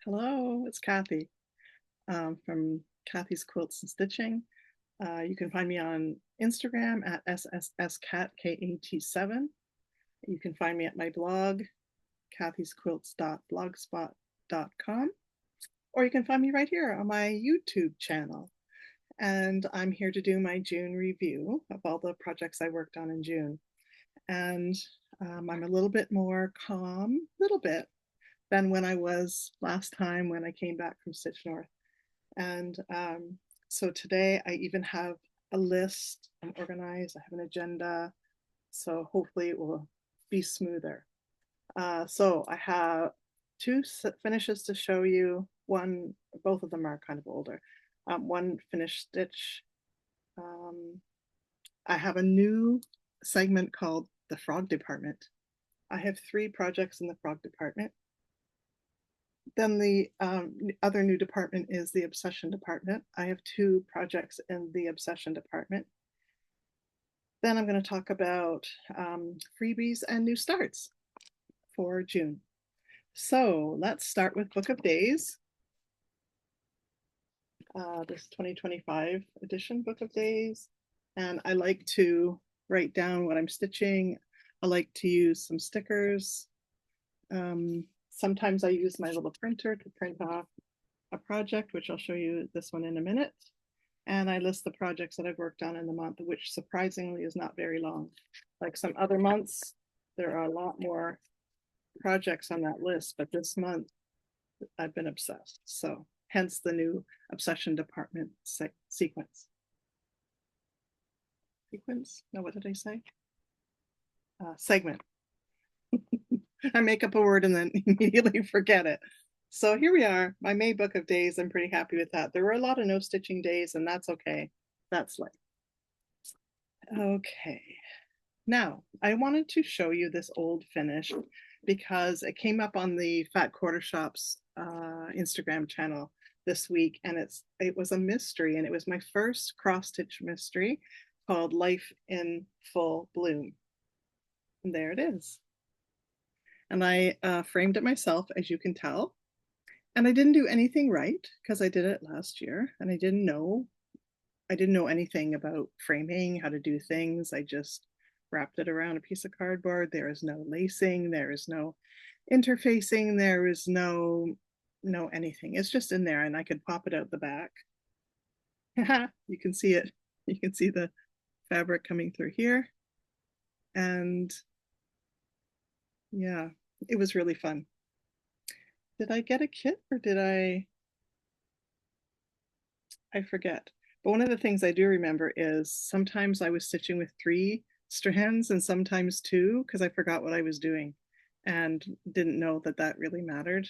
Hello, it's Kathy from Kathy's Quilts and Stitching. You can find me on Instagram at SSSCat, KAT7. You can find me at my blog, kathysquilts.blogspot.com, or you can find me right here on my YouTube channel. And I'm here to do my June review of all the projects I worked on in June. And I'm a little bit more calm, little bit, than when I was last time when I came back from Stitch North. And so today I even have a list. I'm organized. I have an agenda. So hopefully it will be smoother. So I have two finishes to show you. One, both of them are kind of older. One finished stitch. I have a new segment called the Frog Department. I have 3 projects in the Frog Department. Then the other new department is the Obsession Department. I have 2 projects in the Obsession Department. Then I'm going to talk about freebies and new starts for June. So let's start with Book of Days. This 2025 edition Book of Days. And I like to write down what I'm stitching. I like to use some stickers. Sometimes I use my little printer to print off a project, which I'll show you this one in a minute. And I list the projects that I've worked on in the month, which surprisingly is not very long. Like some other months, there are a lot more projects on that list, but this month I've been obsessed. So hence the new Obsession Department sequence. Sequence? No, what did I say? Segment. I make up a word and then immediately forget it. So here we are, my May Book of Days. I'm pretty happy with that. There were a lot of no stitching days, and that's okay. That's life. Okay. Now, I wanted to show you this old finish because it came up on the Fat Quarter Shop's Instagram channel this week, and it was a mystery, and it was my first cross stitch mystery called Life in Full Bloom. And there it is. And I framed it myself, as you can tell. And I didn't do anything right because I did it last year and I didn't know anything about framing, how to do things. I just wrapped it around a piece of cardboard. There is no lacing, there is no interfacing, there is no anything. It's just in there and I could pop it out the back. You can see it. You can see the fabric coming through here. And yeah, it was really fun. Did I get a kit or did I forget. But one of the things I do remember is sometimes I was stitching with 3 strands and sometimes 2 because I forgot what I was doing and didn't know that that really mattered.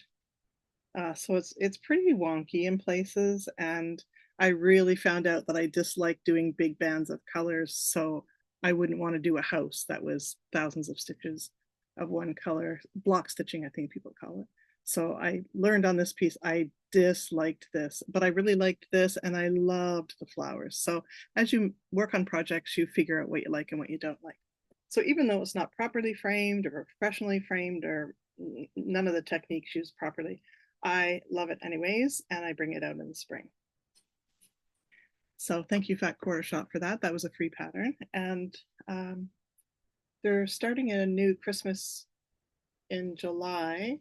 So it's pretty wonky in places, and I really found out that I dislike doing big bands of colors, so I wouldn't want to do a house that was thousands of stitches of one color. Block stitching, I think people call it. So I learned on this piece, I disliked this, but I really liked this and I loved the flowers. So as you work on projects, you figure out what you like and what you don't like. So even though it's not properly framed or professionally framed or none of the techniques used properly, I love it anyways, and I bring it out in the spring. So thank you, Fat Quarter Shop, for that. That was a free pattern. And they're starting a new Christmas in July,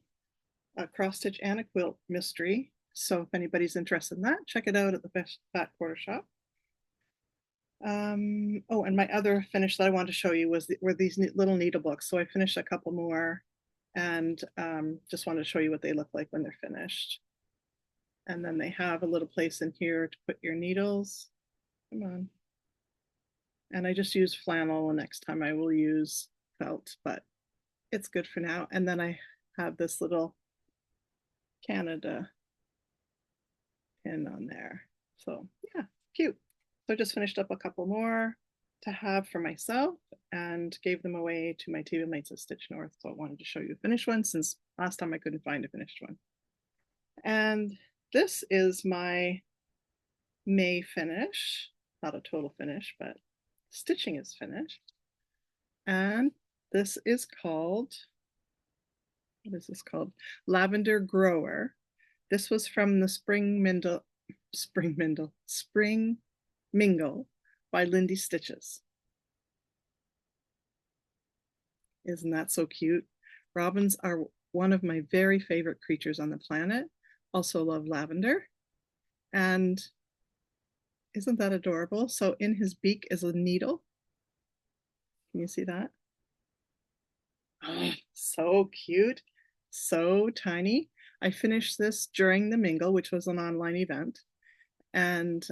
a cross stitch and a quilt mystery. So if anybody's interested in that, check it out at the Fat Quarter Shop. Oh, and my other finish that I wanted to show you were these little needle books. So I finished a couple more and just wanted to show you what they look like when they're finished. And then they have a little place in here to put your needles. Come on. And I just use flannel, and next time I will use felt, but it's good for now. And then I have this little Canada pin on there. So yeah, cute. So I just finished up a couple more to have for myself and gave them away to my table mates at Stitch North. So I wanted to show you a finished one since last time I couldn't find a finished one. And this is my May finish, not a total finish, but stitching is finished. And this is called, what is this called? Lavender Grower. This was from the Spring Mingle by Lindy Stitches. Isn't that so cute? Robins are one of my very favorite creatures on the planet. Also love lavender. And isn't that adorable? So in his beak is a needle. Can you see that? Oh, so cute, so tiny. I finished this during the Mingle, which was an online event, and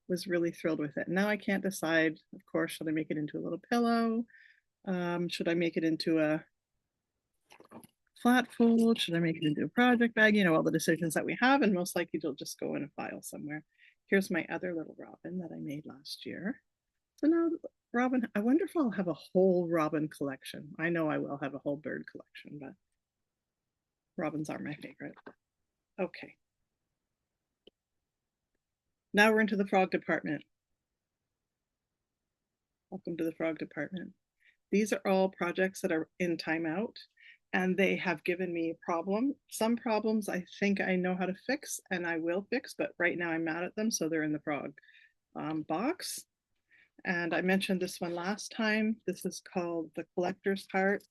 was really thrilled with it. Now I can't decide, of course, should I make it into a little pillow? Should I make it into a flat fold? Should I make it into a project bag? You know, all the decisions that we have, and most likely it'll just go in a file somewhere. Here's my other little robin that I made last year. So now robin, I wonder if I'll have a whole robin collection. I know I will have a whole bird collection, but robins are my favorite. Okay. Now we're into the frog department. Welcome to the frog department. These are all projects that are in timeout, and they have given me some problems I think I know how to fix and I will fix, but right now I'm mad at them, so they're in the frog box. And I mentioned this one last time. This is called the Collector's Heart,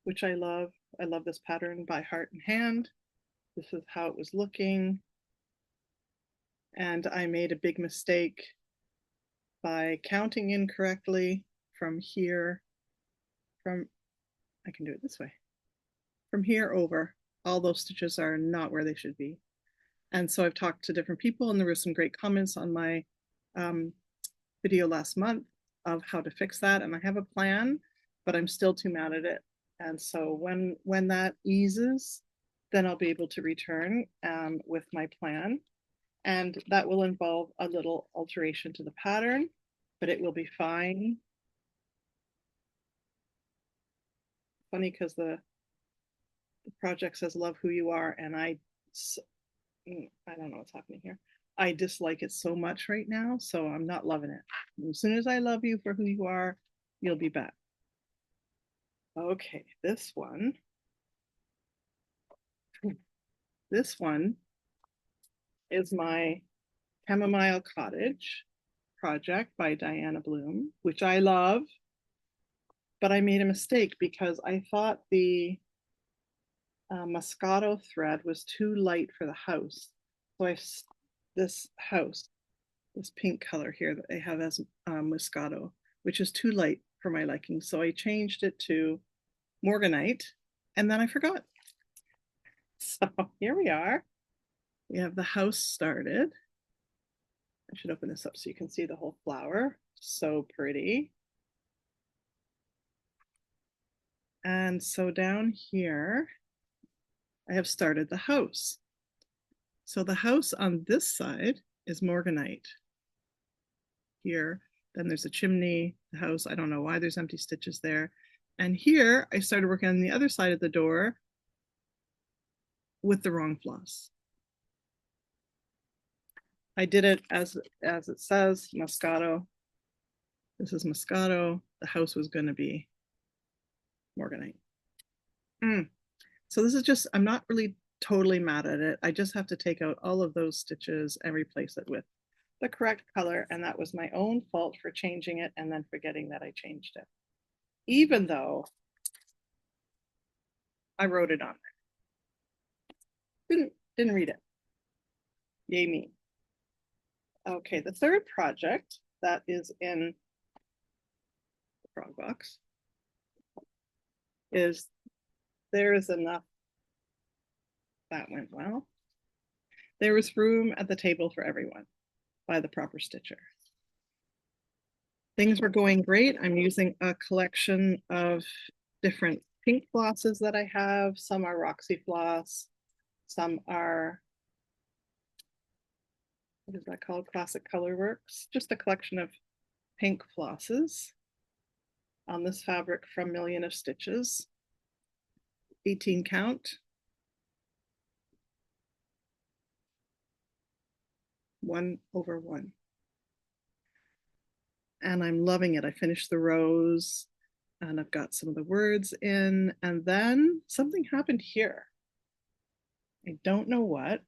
which I love. I love this pattern by Heart and Hand. This is how it was looking. And I made a big mistake by counting incorrectly from here, I can do it this way. From here over, all those stitches are not where they should be. And so I've talked to different people, and there were some great comments on my video last month of how to fix that. And I have a plan, but I'm still too mad at it. And so when that eases, then I'll be able to return with my plan. And that will involve a little alteration to the pattern, but it will be fine. Funny because the project says love who you are, and I don't know what's happening here. I dislike it so much right now, so I'm not loving it. As soon as I love you for who you are, you'll be back. Okay, this one is my Chamomile Cottage project by Diana Bloom, which I love, but I made a mistake because I thought the Moscato thread was too light for the house. So this pink color here that I have as Moscato, which is too light for my liking. So I changed it to Morganite, and then I forgot. So here we are. We have the house started. I should open this up so you can see the whole flower. So pretty. And so down here, I have started the house. So the house on this side is Morganite. Here, then there's a chimney, the house. I don't know why there's empty stitches there. And here, I started working on the other side of the door with the wrong floss. I did it as it says, Moscato. This is Moscato. The house was going to be Morganite. So this is just, I'm not really totally mad at it. I just have to take out all of those stitches and replace it with the correct color. And that was my own fault for changing it and then forgetting that I changed it, even though I wrote it on there. Didn't read it. Yay me. Okay, the third project that is in the frog box is There Is Enough. That went well. There Was Room at the Table for Everyone by The Proper Stitcher. Things were going great. I'm using a collection of different pink flosses that I have. Some are Roxy Floss. Some are, what is that called? Classic Colorworks. Just a collection of pink flosses on this fabric from Million of Stitches. 18 count. 1/1. And I'm loving it. I finished the rows and I've got some of the words in, and then something happened here. I don't know what,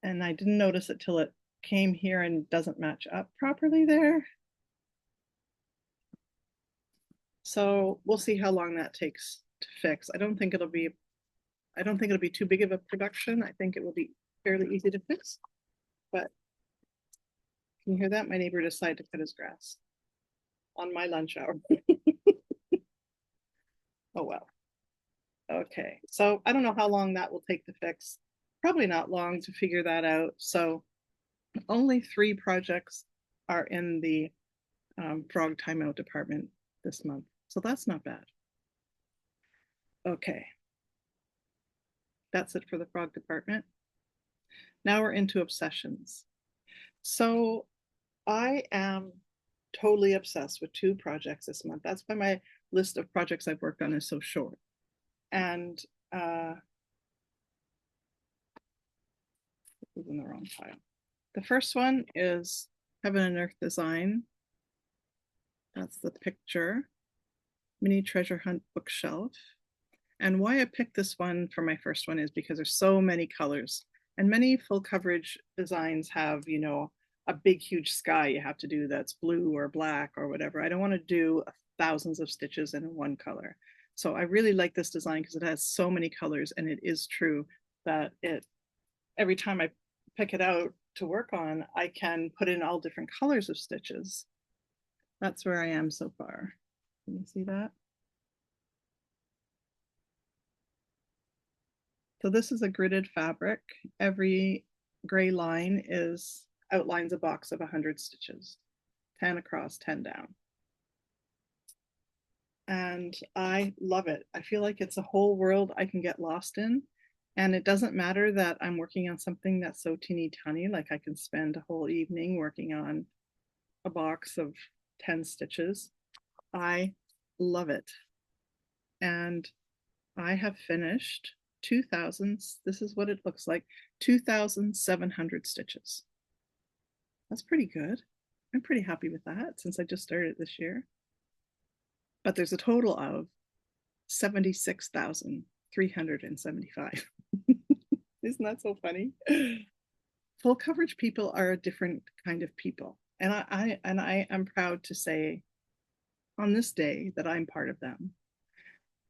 and I didn't notice it till it came here and doesn't match up properly there. So we'll see how long that takes to fix. I don't think it'll be too big of a production. I think it will be fairly easy to fix. But can you hear that? My neighbor decided to cut his grass on my lunch hour. Oh well. Okay, so I don't know how long that will take to fix. Probably not long to figure that out. So only 3 projects are in the frog timeout department this month. So that's not bad. Okay, that's it for the frog department. Now we're into obsessions. So I am totally obsessed with 2 projects this month. That's why my list of projects I've worked on is so short. And this is in the wrong file. The first one is Heaven and Earth Design. That's the picture. Mini Treasure Hunt bookshelf. And why I picked this one for my first one is because there's so many colors. And many full coverage designs have, you know, a big, huge sky you have to do that's blue or black or whatever. I don't want to do thousands of stitches in one color. So I really like this design because it has so many colors, and it is true that every time I pick it out to work on, I can put in all different colors of stitches. That's where I am so far. Can you see that? So this is a gridded fabric. Every gray line outlines a box of 100 stitches, 10 across, 10 down. And I love it. I feel like it's a whole world I can get lost in. And it doesn't matter that I'm working on something that's so teeny tiny, like I can spend a whole evening working on a box of 10 stitches. I love it. And I have finished 2,000, this is what it looks like, 2,700 stitches. That's pretty good. I'm pretty happy with that since I just started this year. But there's a total of 76,375. Isn't that so funny? Full coverage people are a different kind of people. And I am proud to say on this day that I'm part of them.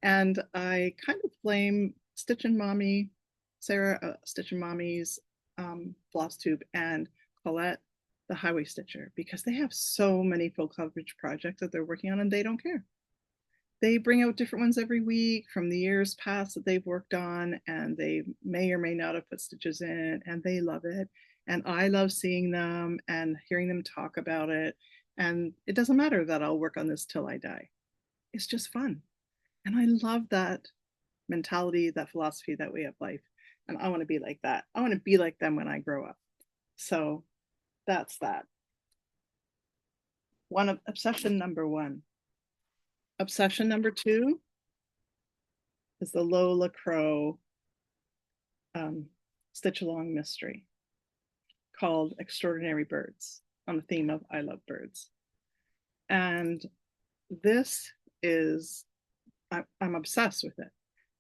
And I kind of blame Stitchin' Mommy, Sarah Stitchin' Mommy's Flosstube, and Colette, the Highway Stitcher, because they have so many full coverage projects that they're working on and they don't care. They bring out different ones every week from the years past that they've worked on, and they may or may not have put stitches in, and they love it. And I love seeing them and hearing them talk about it. And it doesn't matter that I'll work on this till I die. It's just fun. And I love that mentality, that philosophy, that way of life. And I want to be like that. I want to be like them when I grow up. So that's that. Obsession number 1. Obsession number 2 is the Lola Crow stitch along mystery called Extraordinary Birds, on the theme of I love birds. And this is, I'm obsessed with it.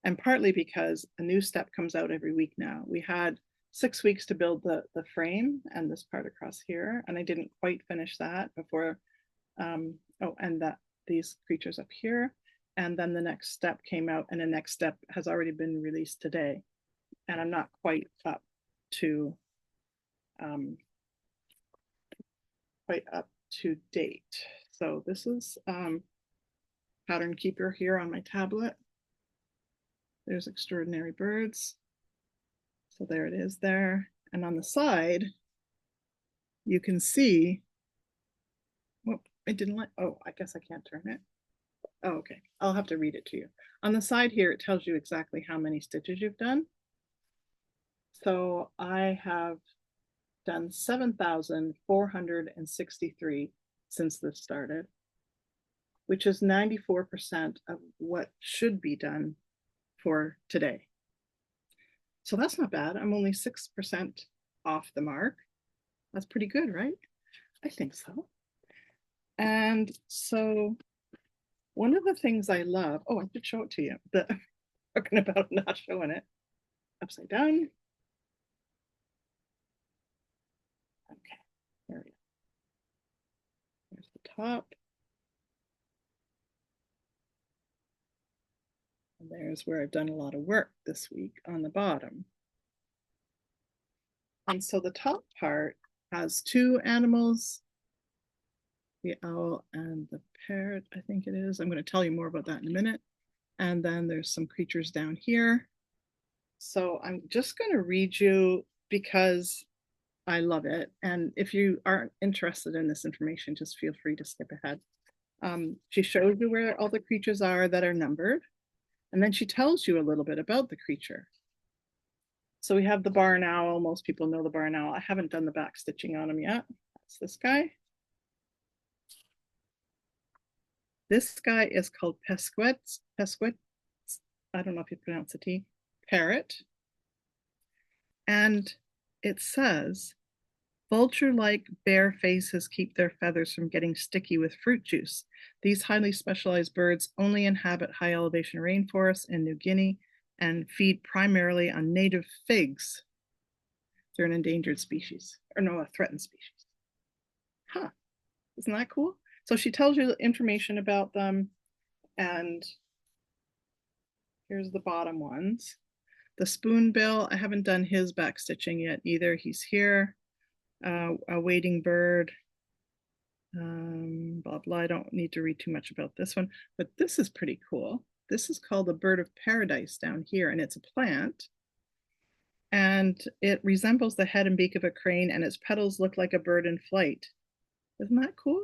And partly because a new step comes out every week now. We had 6 weeks to build the frame and this part across here, and I didn't quite finish that before, and that these creatures up here. And then the next step came out, and the next step has already been released today. And I'm not quite up to date. So this is Pattern Keeper here on my tablet. There's Extraordinary Birds. So there it is there. And on the side, you can see, oh, I guess I can't turn it. Oh, okay. I'll have to read it to you. On the side here, it tells you exactly how many stitches you've done. So I have done 7,463 since this started, which is 94% of what should be done for today. So that's not bad. I'm only 6% off the mark. That's pretty good, right? I think so. And so one of the things I love, oh, I should show it to you, talking about not showing it, upside down. Okay, there we go. There's the top. And there's where I've done a lot of work this week on the bottom. And so the top part has two animals, the owl and the parrot, I think it is. I'm going to tell you more about that in a minute. And then there's some creatures down here. So I'm just going to read you because I love it. And if you aren't interested in this information, just feel free to skip ahead. She shows you where all the creatures are that are numbered. And then she tells you a little bit about the creature. So we have the barn owl. Most people know the barn owl. I haven't done the back stitching on him yet. That's this guy. This guy is called Pesquet. I don't know if you pronounce the T. Parrot. And it says, vulture-like bare faces keep their feathers from getting sticky with fruit juice. These highly specialized birds only inhabit high elevation rainforests in New Guinea and feed primarily on native figs. They're an endangered species, or no, a threatened species. Huh, isn't that cool? So she tells you information about them, and here's the bottom ones. The spoonbill, I haven't done his back stitching yet either. He's here. A wading bird. Blah, blah. I don't need to read too much about this one, but this is pretty cool. This is called the bird of paradise down here, and it's a plant. And it resembles the head and beak of a crane, and its petals look like a bird in flight. Isn't that cool?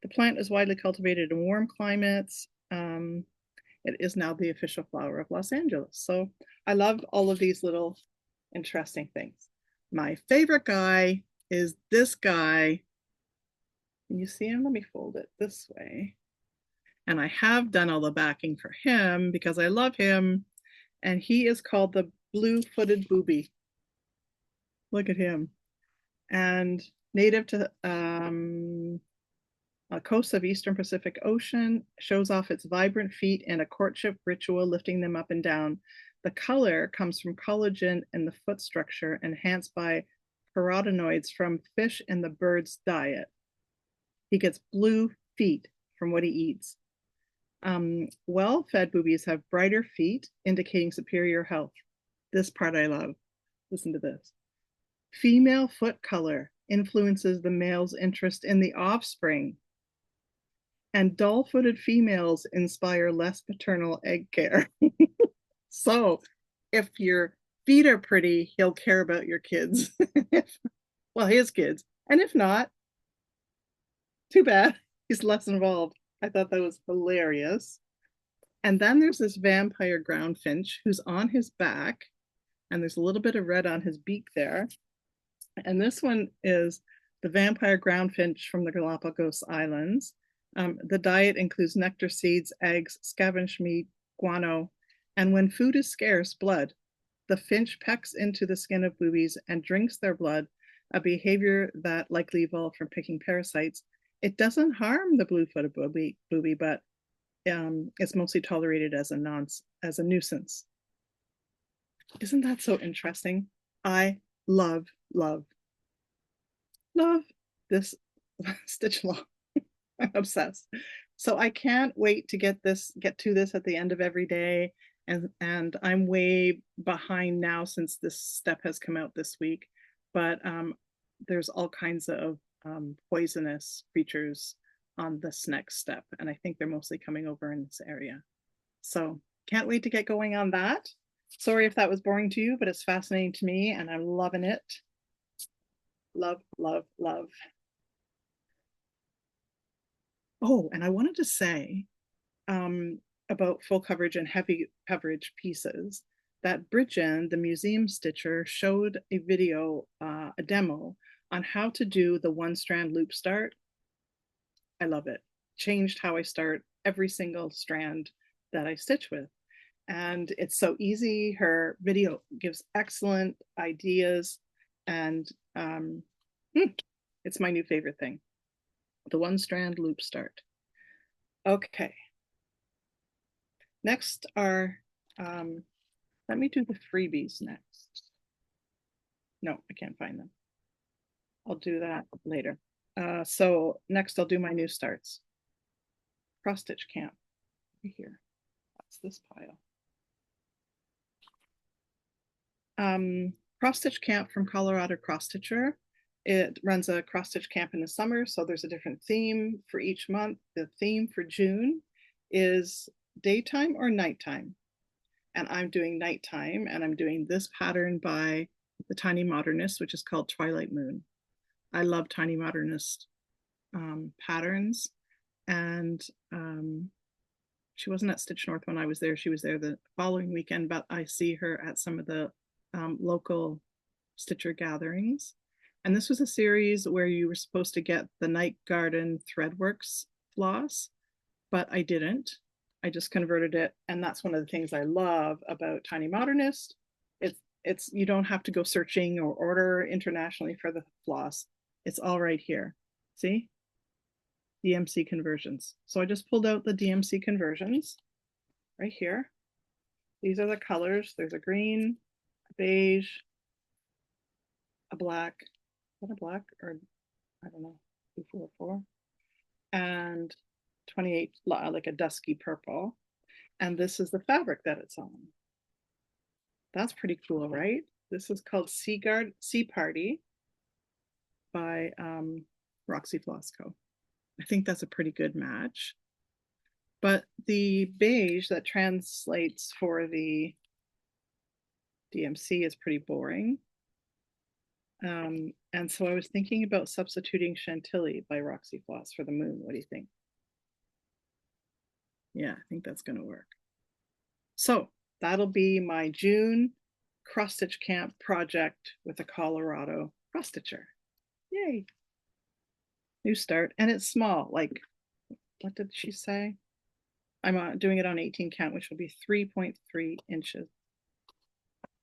The plant is widely cultivated in warm climates. It is now the official flower of Los Angeles. So I love all of these little interesting things. My favorite guy is this guy. Can you see him? Let me fold it this way. And I have done all the backing for him because I love him. And he is called the blue-footed booby. Look at him. And native to coast of Eastern Pacific Ocean, shows off its vibrant feet in a courtship ritual, lifting them up and down. The color comes from collagen in the foot structure, enhanced by carotenoids from fish in the bird's diet. He gets blue feet from what he eats. Well-fed boobies have brighter feet, indicating superior health. This part I love. Listen to this. Female foot color influences the male's interest in the offspring. And dull-footed females inspire less paternal egg care. So if your feet are pretty, he'll care about your kids. Well, his kids. And if not, too bad. He's less involved. I thought that was hilarious. And then there's this vampire ground finch who's on his back, and there's a little bit of red on his beak there. And this one is the vampire ground finch from the Galapagos Islands. The diet includes nectar seeds, eggs, scavenged meat, guano, and when food is scarce, blood. The finch pecks into the skin of boobies and drinks their blood, a behavior that likely evolved from picking parasites. It doesn't harm the blue-footed booby, but it's mostly tolerated as a nuisance. Isn't that so interesting? I love this stitch along. I'm obsessed. So I can't wait to get to this at the end of every day. And I'm way behind now since this step has come out this week. But there's all kinds of poisonous creatures on this next step. And I think they're mostly coming over in this area. So can't wait to get going on that. Sorry if that was boring to you, but it's fascinating to me and I'm loving it. Love. Oh, and I wanted to say about full coverage and heavy coverage pieces that Bridgen, the museum stitcher, showed a video, a demo on how to do the one strand loop start. I love it. Changed how I start every single strand that I stitch with. And it's so easy. Her video gives excellent ideas and it's my new favorite thing. The one strand loop start. Okay. Next are, let me do the freebies next. No, I can't find them. I'll do that later. So next I'll do my new starts. Cross stitch camp right here. That's this pile. Cross stitch camp from Colorado Cross Stitcher. It runs a cross stitch camp in the summer, so there's a different theme for each month. The theme for June is daytime or nighttime, and I'm doing nighttime, and I'm doing this pattern by the Tiny Modernist, which is called Twilight Moon. I love Tiny Modernist patterns, and she wasn't at Stitch North when I was there. She was there the following weekend, but I see her at some of the local Stitcher gatherings. And this was a series where you were supposed to get the Night Garden Threadworks floss, but I didn't. I just converted it, and that's one of the things I love about Tiny Modernist. It's you don't have to go searching or order internationally for the floss. It's all right here. See? DMC conversions. So I just pulled out the DMC conversions right here. These are the colors. There's a green, a beige, a black, is that a black or I don't know, 244, and 28, like a dusky purple. And this is the fabric that it's on. That's pretty cool, right? This is called Sea Party by Roxy Floss Co. I think that's a pretty good match. But the beige that translates for the DMC is pretty boring. And so I was thinking about substituting Chantilly by Roxy Floss for the moon. What do you think? Yeah, I think that's going to work. So that'll be my June cross stitch camp project with a Colorado cross stitcher. Yay. New start. And it's small. Like, what did she say? I'm doing it on 18 count, which will be 3.3 inches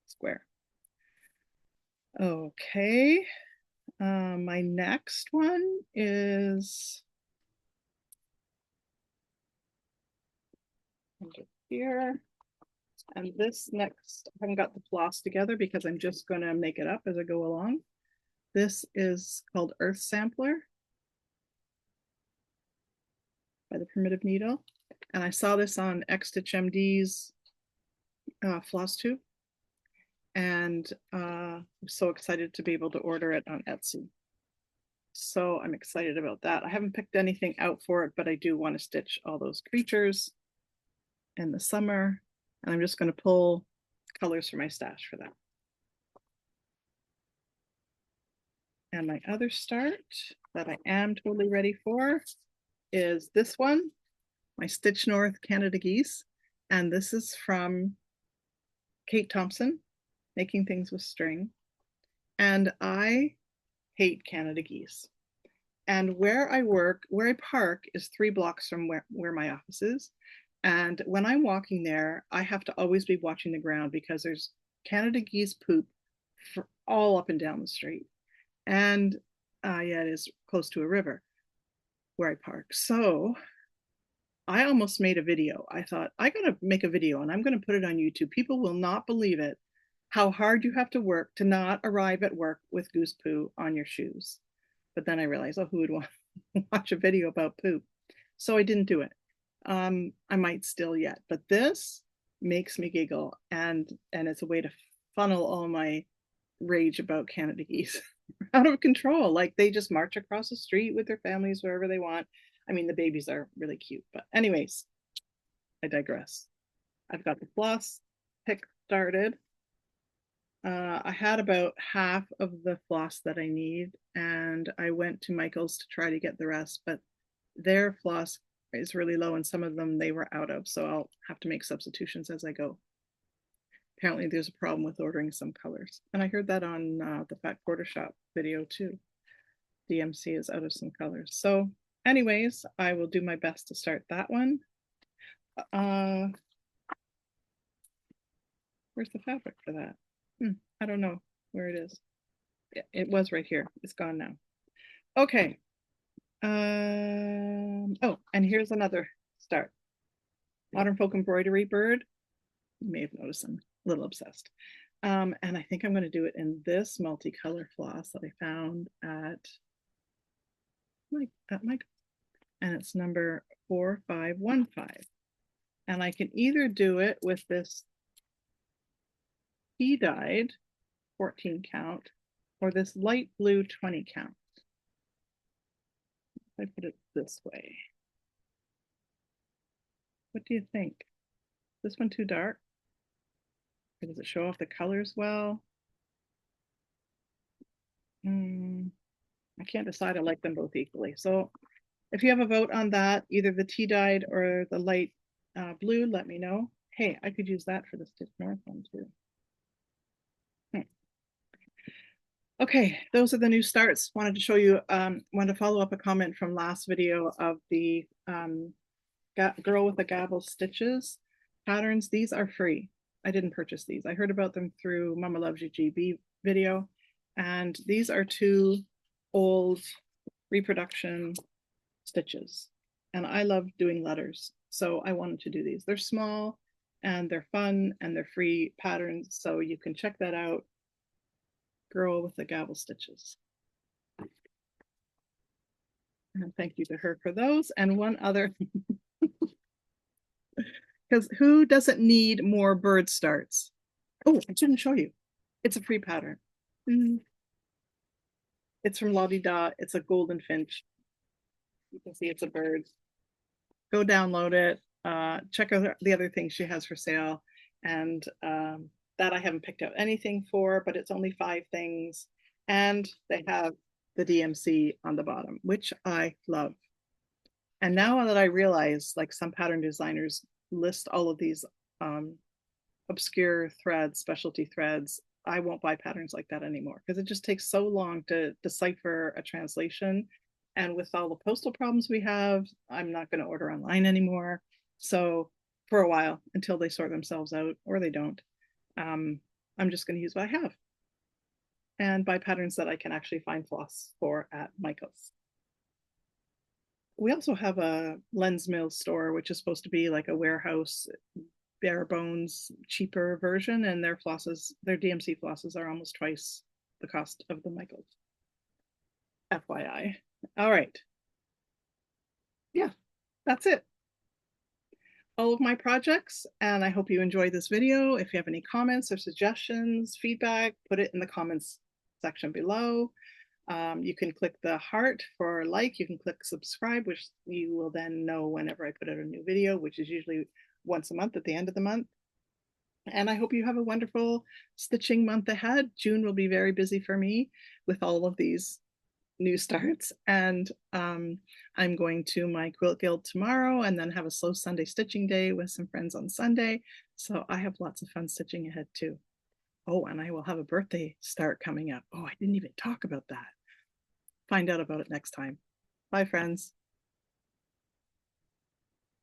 square. Okay. My next one is under here. And this next, I haven't got the floss together because I'm just going to make it up as I go along. This is called Earth Sampler by the Primitive Needle. And I saw this on X-Stitch MD's Flosstube. And I'm so excited to be able to order it on Etsy. So I'm excited about that. I haven't picked anything out for it, but I do want to stitch all those creatures in the summer. And I'm just going to pull colors for my stash for that. And my other start that I am totally ready for is this one, my Stitch North Canada Geese. And this is from Kate Thompson, Making Things with String. And I hate Canada Geese. And where I work, where I park is 3 blocks from where my office is. And when I'm walking there, I have to always be watching the ground because there's Canada Geese poop for all up and down the street. And yeah, it is close to a river where I park. So I almost made a video. I thought, I gotta make a video and I'm gonna put it on YouTube. People will not believe it, how hard you have to work to not arrive at work with goose poo on your shoes. But then I realized, oh, who would want to watch a video about poop? So I didn't do it. I might still yet, but this makes me giggle, and it's a way to funnel all my rage about Canada Geese out of control. Like they just march across the street with their families wherever they want. I mean, the babies are really cute, but anyways, I digress. I've got the floss pick started. I had about half of the floss that I need, and I went to Michael's to try to get the rest, but their floss is really low, and some of them they were out of, so I'll have to make substitutions as I go. Apparently there's a problem with ordering some colors, and I heard that on the Fat Quarter Shop video too. DMC is out of some colors. So anyways, I will do my best to start that one. Where's the fabric for that? I don't know where it is. It was right here. It's gone now. Okay. Oh, and here's another start. Modern Folk Embroidery bird. You may have noticed I'm a little obsessed. And I think I'm going to do it in this multicolor floss that I found at my, and it's number 4515. And I can either do it with this tea dyed 14 count or this light blue 20 count. I put it this way. What do you think? This one too dark? Or does it show off the colors well? I can't decide. I like them both equally. So if you have a vote on that, either the tea dyed or the light blue, let me know. Hey, I could use that for the Stitch North one too. Okay, those are the new starts. Wanted to show you, wanted to follow up a comment from last video of the girl with the Gabble Stitches patterns. These are free. I didn't purchase these. I heard about them through Mama Loves You GB video. And these are two old reproduction stitches. And I love doing letters. So I wanted to do these. They're small and they're fun and they're free patterns. So you can check that out. Girl with the Gabble Stitches. And thank you to her for those. And one other, because who doesn't need more bird starts? Oh, I shouldn't show you. It's a free pattern. It's from Lottie Dot. It's a golden finch. You can see it's a bird. Go download it. Check out the other things she has for sale. And that I haven't picked out anything for, but it's only 5 things. And they have the DMC on the bottom, which I love. And now that I realize, like, some pattern designers list all of these obscure threads, specialty threads, I won't buy patterns like that anymore because it just takes so long to decipher a translation. And with all the postal problems we have, I'm not going to order online anymore. So for a while, until they sort themselves out, or they don't, I'm just going to use what I have and buy patterns that I can actually find floss for at Michael's. We also have a Lens Mill store, which is supposed to be like a warehouse, bare bones, cheaper version, and their flosses, their DMC flosses, are almost twice the cost of the Michael's. FYI. All right. Yeah, that's it. All of my projects, and I hope you enjoyed this video. If you have any comments or suggestions, feedback, put it in the comments section below. You can click the heart for like, you can click subscribe, which you will then know whenever I put out a new video, which is usually once a month at the end of the month. And I hope you have a wonderful stitching month ahead. June will be very busy for me with all of these new starts. And I'm going to my quilt guild tomorrow and then have a slow Sunday stitching day with some friends on Sunday. So I have lots of fun stitching ahead too. Oh, and I will have a birthday start coming up. Oh, I didn't even talk about that. Find out about it next time. Bye, friends.